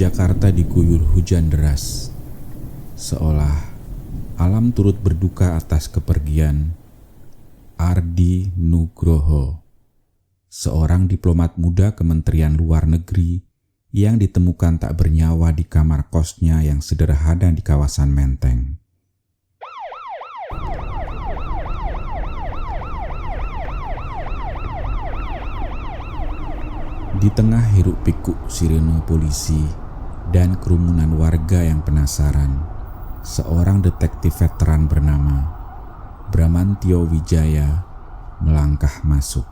Jakarta diguyur hujan deras, seolah alam turut berduka atas kepergian Ardi Nugroho, seorang diplomat muda Kementerian Luar Negeri yang ditemukan tak bernyawa di kamar kosnya yang sederhana di kawasan Menteng. Di tengah hiruk pikuk sirene polisi dan kerumunan warga yang penasaran, seorang detektif veteran bernama Bramantio Wijaya melangkah masuk.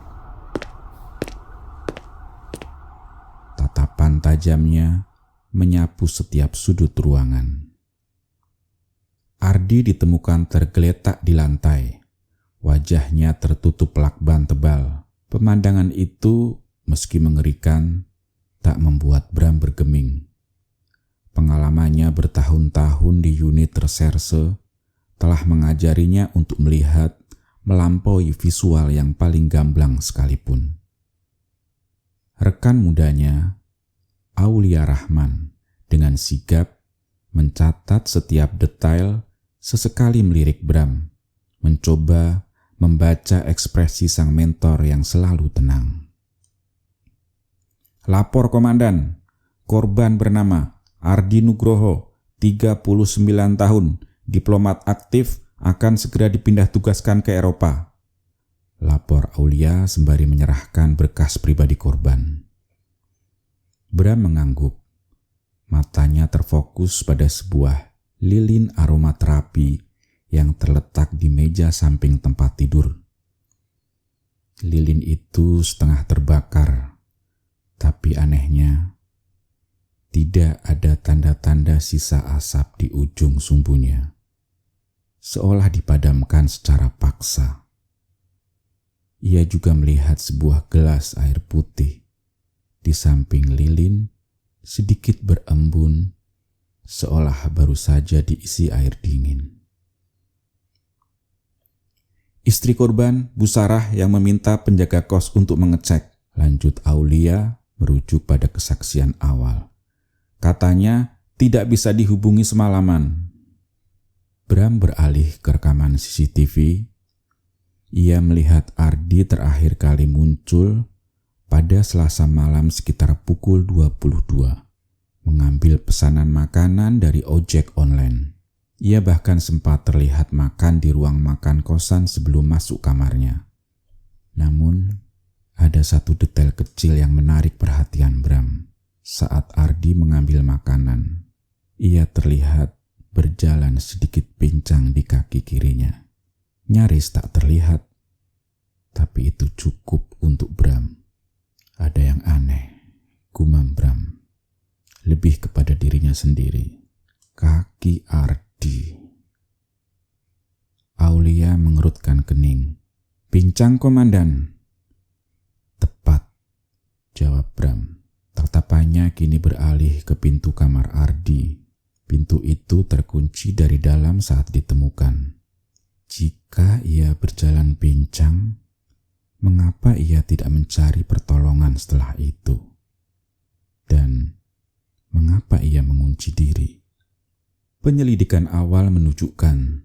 Tatapan tajamnya menyapu setiap sudut ruangan. Ardi ditemukan tergeletak di lantai. Wajahnya tertutup lakban tebal. Pemandangan itu, meski mengerikan, tak membuat Bram bergeming. Pengalamannya bertahun-tahun di unit reserse telah mengajarinya untuk melihat melampaui visual yang paling gamblang sekalipun. Rekan mudanya, Aulia Rahman, dengan sigap mencatat setiap detail, sesekali melirik Bram, mencoba membaca ekspresi sang mentor yang selalu tenang. "Lapor komandan, korban bernama Ardi Nugroho, 39 tahun, diplomat aktif, akan segera dipindah tugaskan ke Eropa," lapor Aulia sembari menyerahkan berkas pribadi korban. Bram mengangguk. Matanya terfokus pada sebuah lilin aromaterapi yang terletak di meja samping tempat tidur. Lilin itu setengah terbakar, tapi anehnya tidak ada tanda-tanda sisa asap di ujung sumbunya, seolah dipadamkan secara paksa. Ia juga melihat sebuah gelas air putih di samping lilin, sedikit berembun, seolah baru saja diisi air dingin. "Istri korban, Bu Sarah, yang meminta penjaga kos untuk mengecek," lanjut Aulia merujuk pada kesaksian awal. "Katanya tidak bisa dihubungi semalaman." Bram beralih ke rekaman CCTV. Ia melihat Ardi terakhir kali muncul pada Selasa malam sekitar pukul 22, mengambil pesanan makanan dari ojek online. Ia bahkan sempat terlihat makan di ruang makan kosan sebelum masuk kamarnya. Namun, ada satu detail kecil yang menarik perhatian Bram. Saat Ardi mengambil makanan, ia terlihat berjalan sedikit pincang di kaki kirinya. Nyaris tak terlihat, tapi itu cukup untuk Bram. Ada yang aneh, gumam Bram, lebih kepada dirinya sendiri. Kaki Ardi. Aulia mengerutkan kening. "Pincang, komandan." "Tepat," jawab Bram. Tatapannya kini beralih ke pintu kamar Ardi. Pintu itu terkunci dari dalam saat ditemukan. Jika ia berjalan pincang, mengapa ia tidak mencari pertolongan setelah itu? Dan mengapa ia mengunci diri? Penyelidikan awal menunjukkan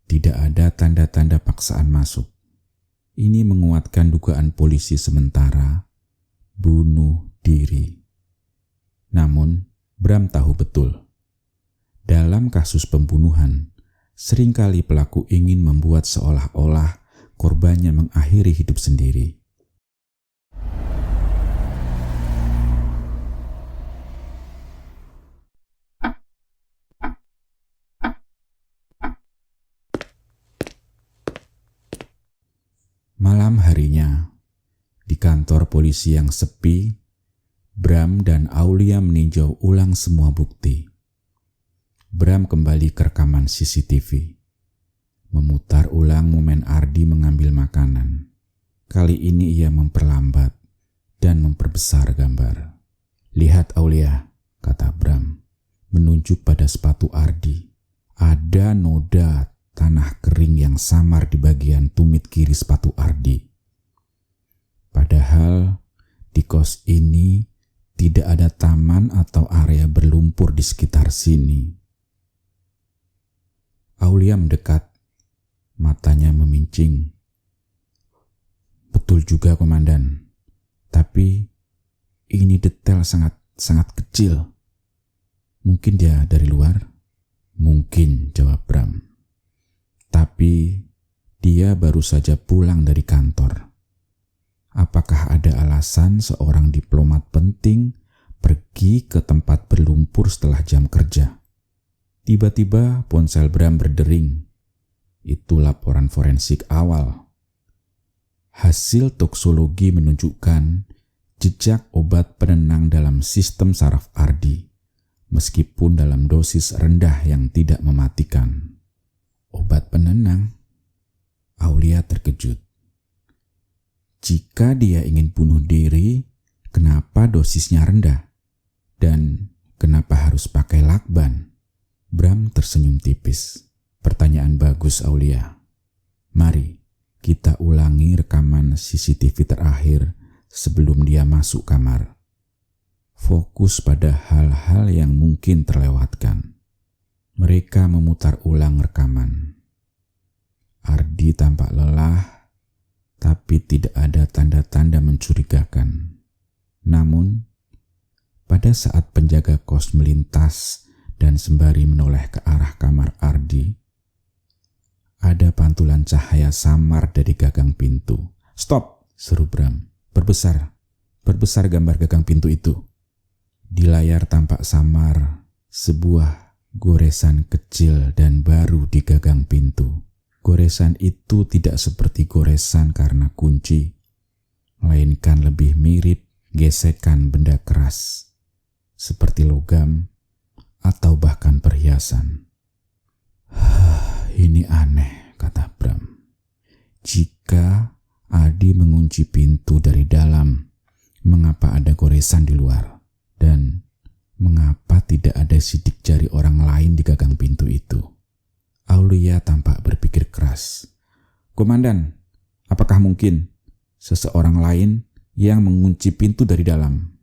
tidak ada tanda-tanda paksaan masuk. Ini menguatkan dugaan polisi sementara bunuh diri. Namun, Bram tahu betul, dalam kasus pembunuhan, seringkali pelaku ingin membuat seolah-olah korbannya mengakhiri hidup sendiri. Malam harinya, di kantor polisi yang sepi, Bram dan Aulia meninjau ulang semua bukti. Bram kembali ke rekaman CCTV, memutar ulang momen Ardi mengambil makanan. Kali ini ia memperlambat dan memperbesar gambar. "Lihat Aulia," kata Bram, menunjuk pada sepatu Ardi. Ada noda tanah kering yang samar di bagian tumit kiri sepatu Ardi. Padahal di kos ini Tidak ada taman atau area berlumpur di sekitar sini. Aulia mendekat, matanya memincing. Betul juga, Komandan. Tapi ini detail sangat kecil. Mungkin dia dari luar? Mungkin, jawab Bram. Tapi dia baru saja pulang dari kantor. Apakah ada alasan seorang diplomat penting pergi ke tempat berlumpur setelah jam kerja? Tiba-tiba ponsel Bram berdering. Itu laporan forensik awal. Hasil toksologi menunjukkan jejak obat penenang dalam sistem saraf Ardi, meskipun dalam dosis rendah yang tidak mematikan. Obat penenang? Aulia terkejut. Jika dia ingin bunuh diri, kenapa dosisnya rendah? Dan kenapa harus pakai lakban? Bram tersenyum tipis. Pertanyaan bagus, Aulia. Mari kita ulangi rekaman CCTV terakhir sebelum dia masuk kamar. Fokus pada hal-hal yang mungkin terlewatkan. Mereka memutar ulang rekaman. Ardi tampak lelah, tapi tidak ada tanda-tanda mencurigakan. Namun, pada saat penjaga kos melintas dan sembari menoleh ke arah kamar Ardi, ada pantulan cahaya samar dari gagang pintu. "Stop!" seru Bram. Perbesar gambar gagang pintu itu." Di layar tampak samar sebuah goresan kecil dan baru di gagang pintu. Goresan itu tidak seperti goresan karena kunci, melainkan lebih mirip gesekan benda keras, seperti logam atau bahkan perhiasan. "Ini aneh," kata Bram. "Jika Adi mengunci pintu dari dalam, mengapa ada goresan di luar? Dan mengapa tidak ada sidik jari orang lain di gagang pintu itu?" Aulia tampak berpikir keras. "Komandan, apakah mungkin seseorang lain yang mengunci pintu dari dalam?"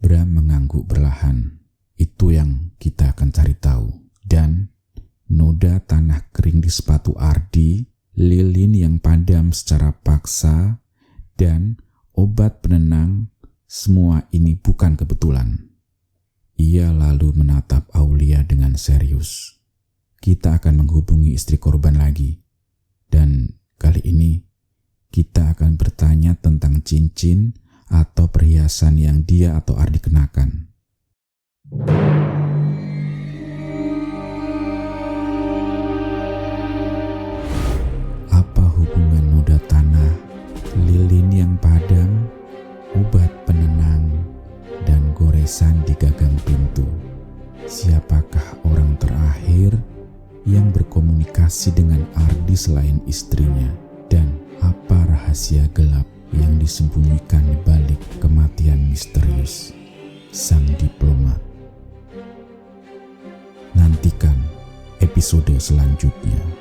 Bram mengangguk perlahan. "Itu yang kita akan cari tahu." Dan noda tanah kering di sepatu Ardi, lilin yang padam secara paksa, dan obat penenang, semua ini bukan kebetulan. Ia lalu menatap Aulia dengan serius. "Kita akan menghubungi istri korban lagi. Dan kali ini kita akan bertanya tentang cincin atau perhiasan yang dia atau Ardi kenakan." Apa hubungan noda tanah, lilin yang padam, obat penenang, dan goresan di gagang pintu? Siapakah orang terakhir yang berkomunikasi dengan Ardi selain istrinya? Dan apa rahasia gelap yang disembunyikan di balik kematian misterius sang diplomat? Nantikan episode selanjutnya.